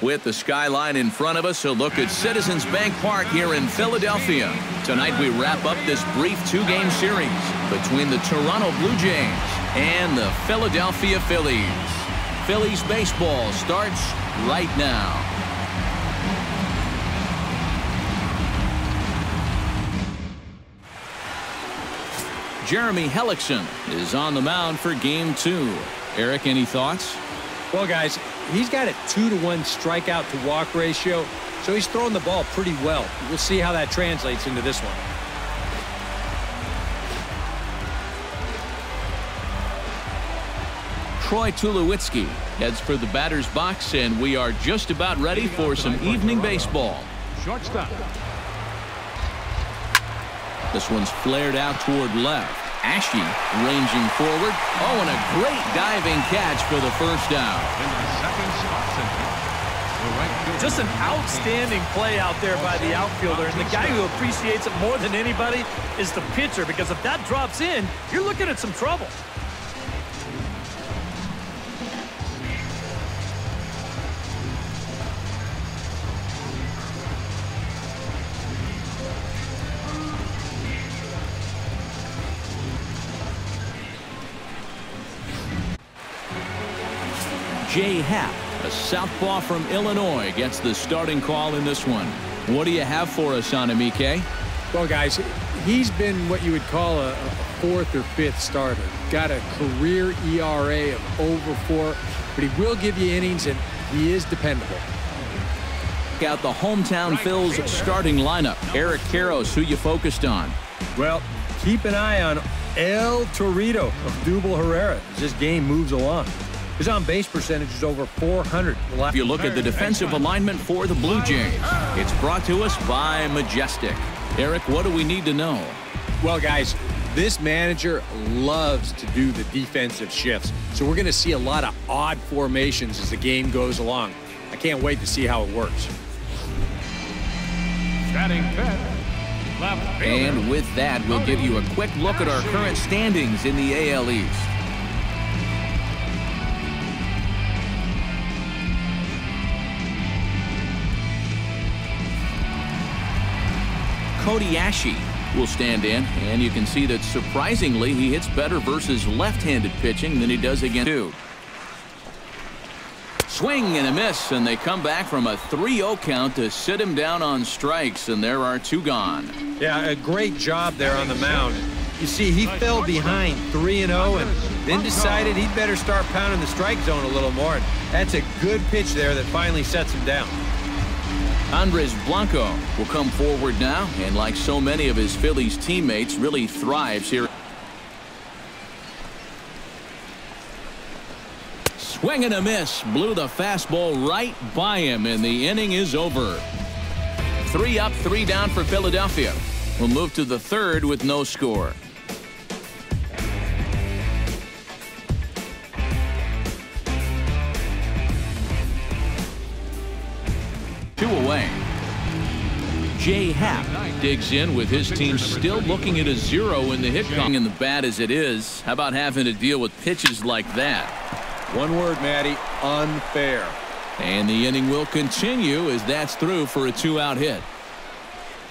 With the skyline in front of us, a look at Citizens Bank Park here in Philadelphia. Tonight we wrap up this brief two-game series between the Toronto Blue Jays and the Philadelphia Phillies. Phillies baseball starts right now. Jeremy Hellickson is on the mound for game 2. Eric, any thoughts? Well, guys, he's got a 2-to-1 strikeout to walk ratio, so he's throwing the ball pretty well. We'll see how that translates into this one. Troy Tulowitzki heads for the batter's box, and we are just about ready for some evening baseball. Shortstop. This one's flared out toward left. Ashe ranging forward. Oh, and a great diving catch for the first out. In the second spot center, the right fielder. Just an outstanding play out there by the outfielder, and the guy who appreciates it more than anybody is the pitcher, because if that drops in, you're looking at some trouble. Jay Happ, a southpaw from Illinois, gets the starting call in this one. What do you have for us on him, EK? Well, guys, he's been what you would call a fourth or fifth starter. Got a career ERA of over 4, but he will give you innings, and he is dependable. Check out the hometown Phil's starting lineup. Eric Karros, who you focused on? Well, keep an eye on El Torito of Dubal Herrera as this game moves along. His on-base percentage is over 400. If you look at the defensive alignment for the Blue Jays, it's brought to us by Majestic. Eric, what do we need to know? Well, guys, this manager loves to do the defensive shifts, so we're going to see a lot of odd formations as the game goes along. I can't wait to see how it works. Batting fifth, left fielder. And with that, we'll give you a quick look at our current standings in the AL East. Cody Ashe will stand in, and you can see that surprisingly he hits better versus left-handed pitching than he does against two. Swing and a miss, and they come back from a 3-0 count to sit him down on strikes, and there are 2 gone. Yeah, a great job there on the mound. You see, he fell behind 3-0 and then decided he'd better start pounding the strike zone a little more. And that's a good pitch there that finally sets him down. Andres Blanco will come forward now, and like so many of his Phillies teammates, really thrives here. Swing and a miss, blew the fastball right by him, and the inning is over. 3 up, 3 down for Philadelphia. We'll move to the third with no score. Away. Jay Happ digs in with his team still looking at a 0 in the hit column. And the bad as it is, how about having to deal with pitches like that? One word, Matty, unfair. And the inning will continue as that's through for a 2-out hit.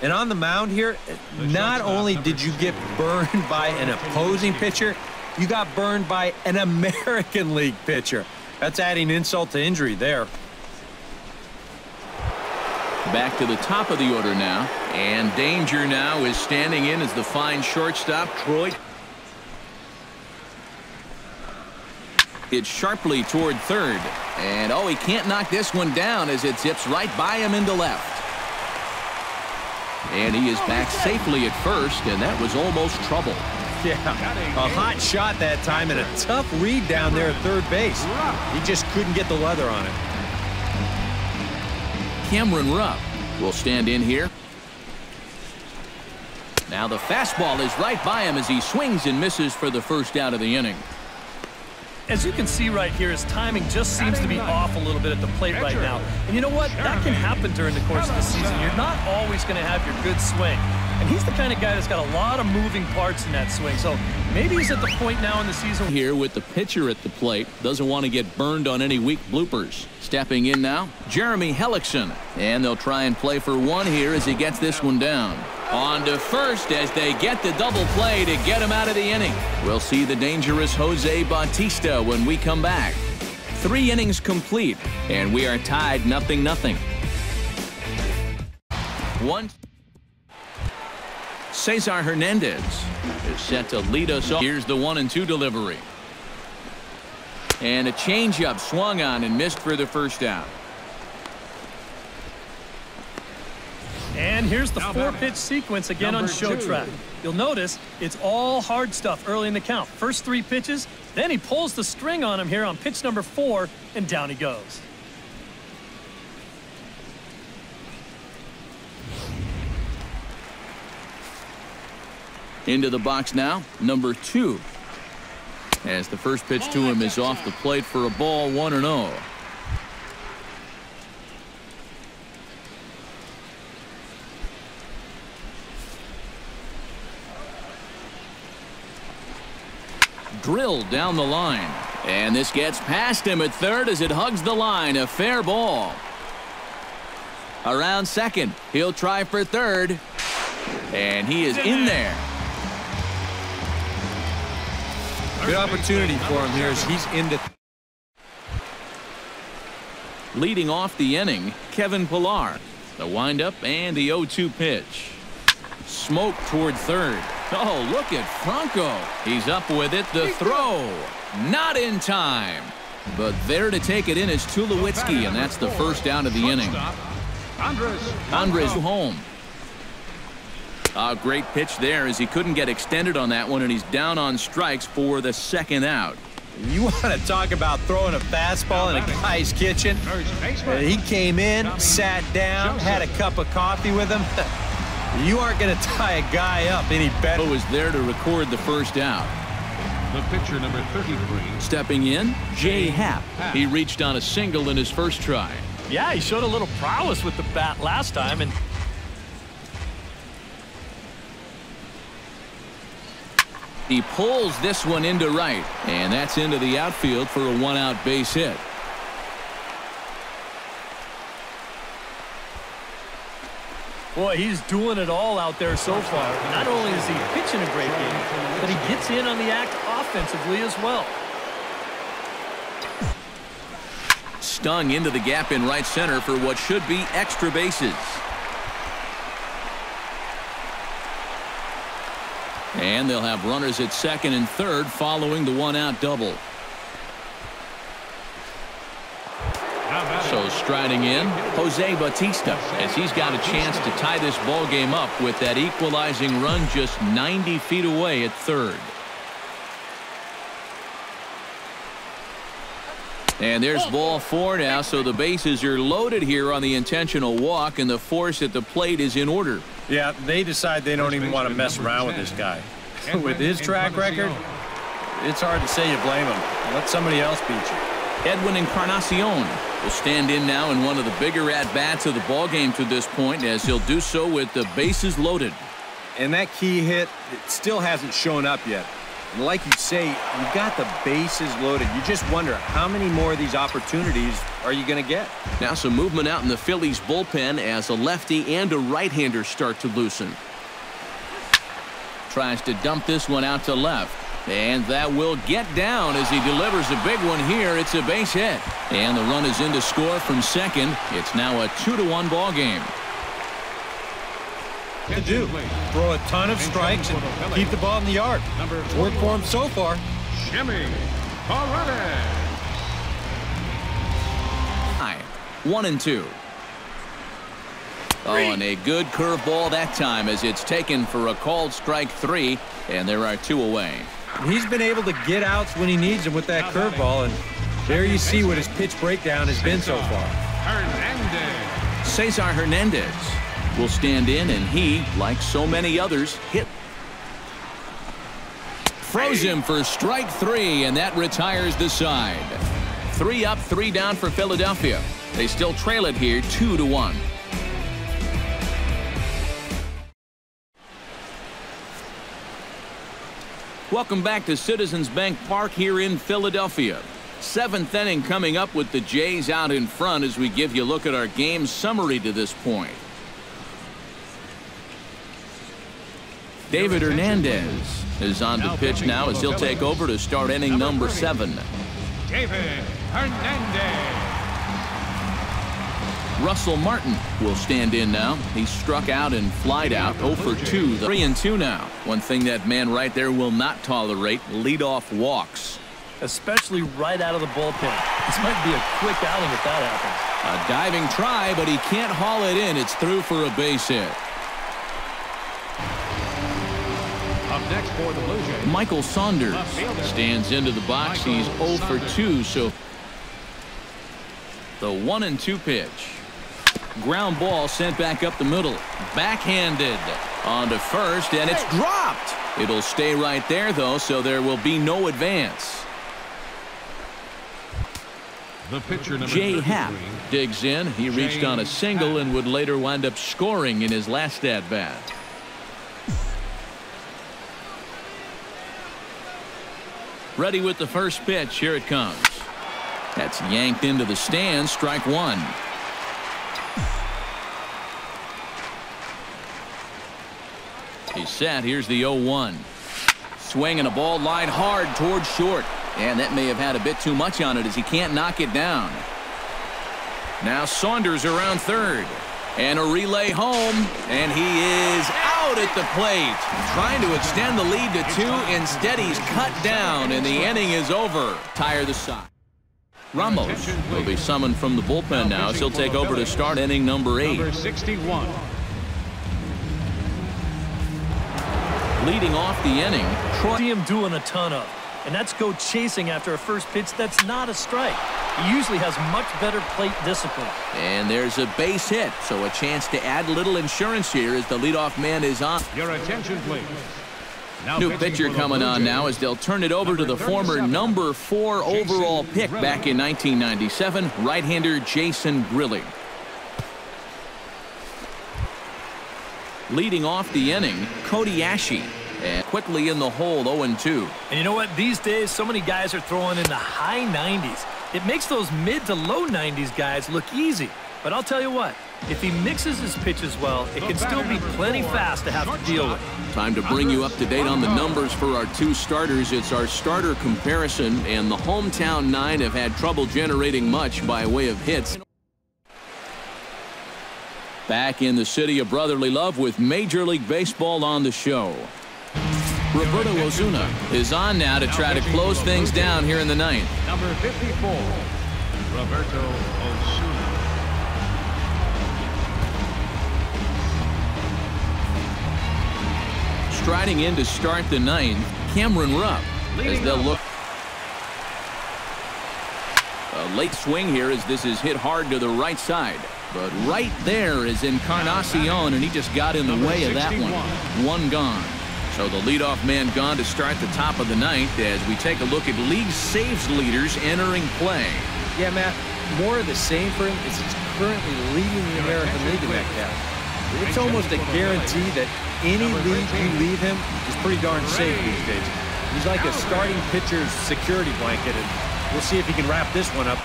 And on the mound here, not only did you get burned by an opposing pitcher, you got burned by an American League pitcher. That's adding insult to injury there. Back to the top of the order now, and danger now is standing in as the fine shortstop Troy. It's sharply toward third, and oh, he can't knock this one down as it zips right by him into left. And he is back safely at first, and that was almost trouble. Yeah, a hot shot that time and a tough read down there at third base. He just couldn't get the leather on it. Cameron Rupp will stand in here. Now the fastball is right by him as he swings and misses for the first out of the inning. As you can see right here, his timing just seems to be off a little bit at the plate right now. And you know what? That can happen during the course of the season. You're not always going to have your good swing. And he's the kind of guy that's got a lot of moving parts in that swing. So maybe he's at the point now in the season. Here with the pitcher at the plate. Doesn't want to get burned on any weak bloopers. Stepping in now, Jeremy Hellickson. And they'll try and play for one here as he gets this one down. On to first as they get the double play to get him out of the inning. We'll see the dangerous Jose Bautista when we come back. 3 innings complete, and we are tied 0-0. Cesar Hernandez is set to lead us off. Here's the 1-2 delivery. And a changeup swung on and missed for the first out. And here's the 4-pitch sequence again on show track. You'll notice it's all hard stuff early in the count. First 3 pitches, then he pulls the string on him here on pitch number 4, and down he goes. Into the box now, number 2. As the first pitch to him is off the plate for a ball, 1-0. Drilled down the line. And this gets past him at third as it hugs the line. A fair ball. Around second. He'll try for third. And he is in there. Good opportunity for him here as he's into. Leading off the inning, Kevin Pillar. The windup and the 0-2 pitch. Smoke toward third. Oh, look at Franco. He's up with it. The throw. Not in time. But there to take it in is Tulowitzki, and that's the first out of the inning. Andres home. A great pitch there as he couldn't get extended on that one, and he's down on strikes for the second out. You want to talk about throwing a fastball in a guy's kitchen? He came in, sat down, had a cup of coffee with him. You aren't going to tie a guy up any better. Was there to record the first out. The pitcher, number 33. Stepping in, Jay Happ. He reached on a single in his first try. Yeah, he showed a little prowess with the bat last time, and he pulls this one into right, and that's into the outfield for a 1-out base hit. boy, he's doing it all out there so far. Not only is he pitching a great game, but he gets in on the act offensively as well. Stung into the gap in right center for what should be extra bases. And they'll have runners at second and third following the 1-out double. So striding in, Jose Bautista, as he's got a chance to tie this ball game up with that equalizing run just 90 feet away at third. And there's ball 4 now, so the bases are loaded here on the intentional walk, and the force at the plate is in order. Yeah, they decide they don't even want to mess around with this guy. With his track record, it's hard to say you blame him. Let somebody else beat you. Edwin Encarnacion will stand in now in one of the bigger at-bats of the ballgame to this point, as he'll do so with the bases loaded. And that key hit, it still hasn't shown up yet. And like you say, you've got the bases loaded. You just wonder how many more of these opportunities are you going to get? Now some movement out in the Phillies bullpen as a lefty and a right-hander start to loosen. Tries to dump this one out to left. And that will get down as he delivers a big one here. It's a base hit. And the run is in to score from second. It's now a 2-1 ball game. To do. Throw a ton of strikes and keep the ball in the yard. It's worked for him so far. Jimmy Paredes. 1-2. Oh, and a good curveball that time as it's taken for a called strike 3, and there are 2 away. He's been able to get outs when he needs them with that curveball, and there you see what his pitch breakdown has been so far. Hernandez. Cesar Hernandez will stand in, and he, like so many others, hit. Froze him for strike 3, and that retires the side. 3 up, 3 down for Philadelphia. They still trail it here 2-1. Welcome back to Citizens Bank Park here in Philadelphia. 7th inning coming up with the Jays out in front as we give you a look at our game summary to this point. David Hernandez is on the pitch now as he'll take over to start inning number 7. David Hernandez. Russell Martin will stand in now. He struck out and flied out 0 for 2. 3-2 now. One thing that man right there will not tolerate, leadoff walks. Especially right out of the bullpen. This might be a quick outing if that happens. A diving try, but he can't haul it in. It's through for a base hit. Up next for the Blue Jays, Michael Saunders stands into the box. He's 0 for 2, so the 1-2 pitch. Ground ball sent back up the middle. Backhanded on to first, and it's dropped. It'll stay right there, though, so there will be no advance. the pitcher number Jay Happ 33. digs in. He reached on a single and would later wind up scoring in his last at-bat. Ready with the first pitch. Here it comes. That's yanked into the stands. Strike one. He's set. Here's the 0-1. Swing and a ball lined hard towards short. And that may have had a bit too much on it as he can't knock it down. Now Saunders around third. And a relay home. And he is out at the plate. Trying to extend the lead to 2. Instead, he's cut down, and the inning is over. Tire the side. Ramos will be summoned from the bullpen now as he'll take over to start inning number 8. Number 61. Leading off the inning, Troy. See him doing a ton of, and that's go chasing after a first pitch that's not a strike. He usually has much better plate discipline. And there's a base hit, so a chance to add a little insurance here as the leadoff man is on. Your attention, please. Now New pitcher coming on now as they'll turn it over to the former number 4 overall pick back in 1997, right-hander Jason Grilling. Leading off the inning, Cody Ashe. And quickly in the hole, 0-2. And you know what? These days, so many guys are throwing in the high 90s. It makes those mid to low 90s guys look easy. But I'll tell you what, if he mixes his pitches well, it can still be plenty fast to have to deal with. Time to bring you up to date on the numbers for our 2 starters. It's our starter comparison, and the hometown 9 have had trouble generating much by way of hits. Back in the city of brotherly love with Major League Baseball on the show. Roberto Osuna is on now to try to close things down here in the 9th. Number 54, Roberto Osuna. Striding in to start the 9th, Cameron Rupp, as they'll look. A late swing here as this is hit hard to the right side. But right there is Encarnacion, and he just got in the way of that one. One gone. So the leadoff man gone to start the top of the 9th as we take a look at league saves leaders entering play. Yeah, Matt, more of the same for him is he's currently leading the American League in that category. It's almost a guarantee that any league you leave him is pretty darn safe these days. He's like a starting pitcher's security blanket, and we'll see if he can wrap this one up.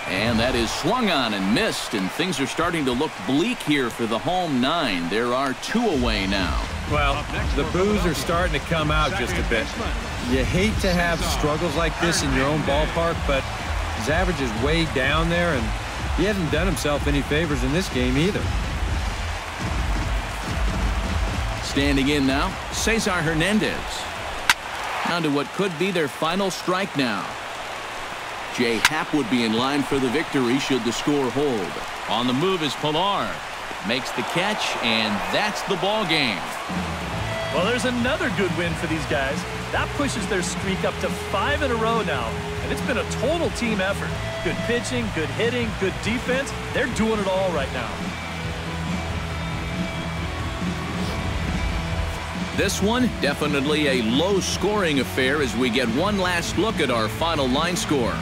And that is swung on and missed, and things are starting to look bleak here for the home 9. There are 2 away now. Well, the boos are starting to come out just a bit. You hate to have struggles like this in your own ballpark, but his average is way down there, and he hasn't done himself any favors in this game either. Standing in now, Cesar Hernandez. Down to what could be their final strike now. Jay Happ would be in line for the victory should the score hold. On the move is Pilar. Makes the catch, and that's the ball game. Well, there's another good win for these guys. That pushes their streak up to 5 in a row now, and it's been a total team effort. Good pitching, good hitting, good defense. They're doing it all right now. This one, definitely a low-scoring affair as we get one last look at our final line score.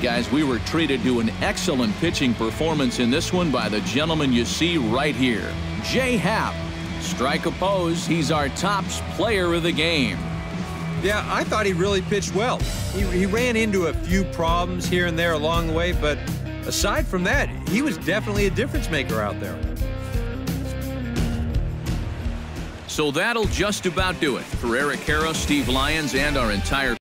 And guys, we were treated to an excellent pitching performance in this one by the gentleman you see right here, Jay Happ. Strike oppose, he's our top player of the game. Yeah, I thought he really pitched well. He ran into a few problems here and there along the way, but aside from that, he was definitely a difference maker out there. So that'll just about do it. For Eric Harrow, Steve Lyons, and our entire